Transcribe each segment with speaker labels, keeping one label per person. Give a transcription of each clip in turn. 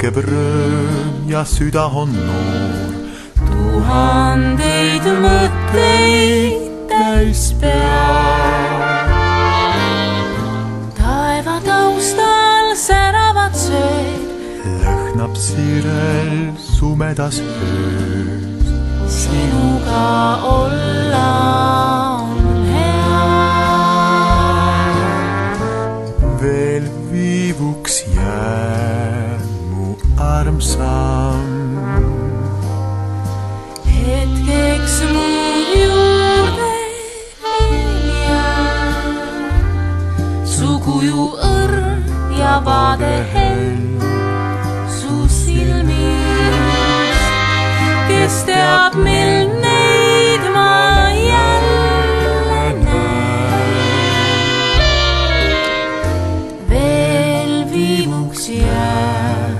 Speaker 1: iskeb rõõm ja süda on noor.
Speaker 2: Tuhandeid mõtteid täis pea. Taeva taustal säravad sööd,
Speaker 1: lõhnab sirel sumedas öös.
Speaker 2: Sinuga olla on hea.
Speaker 1: Veel viivuks jää mu armsam.
Speaker 2: Hetkeks mu juurde jää. Su kuju õrn ja vaade hell su silmis. Kes teab, mil neid ma jälle näen. Veel viivuks jää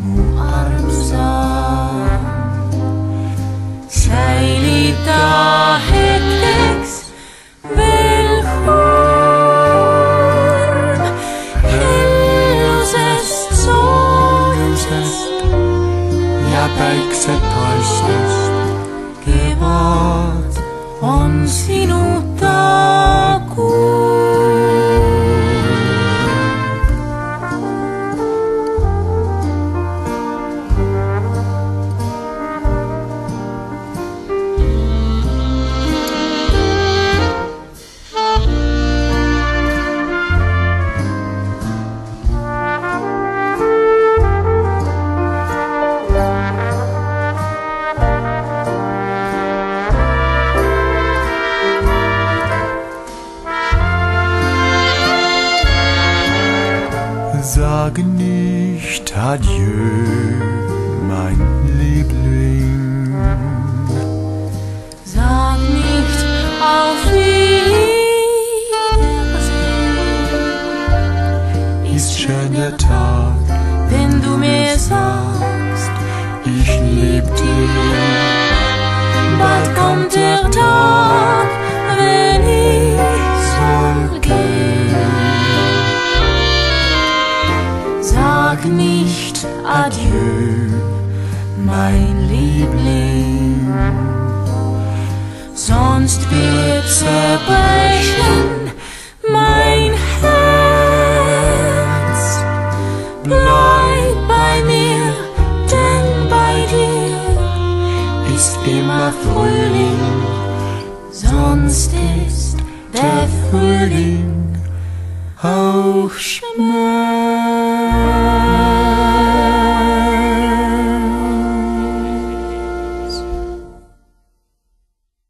Speaker 2: mu armsam. Säilita hetkeks veel hurm hellusest, soojusest
Speaker 1: ja päiksepaistest.
Speaker 2: Kevad on sinuta kuum.
Speaker 1: Sag nicht adieu, mein Liebling.
Speaker 2: Sag nicht auf Wiedersehen.
Speaker 1: Ist schön der Tag,
Speaker 2: wenn du mir sagst,
Speaker 1: ich lieb dich.
Speaker 2: bald kommt der Tag, wenn ich soll gehen. Sag nicht adieu, mein Liebling, sonst wird zerbrechen mein Herz. Bleib bei mir, denn bei dir ist immer Frühling, sonst ist der Frühling auch Schmerz.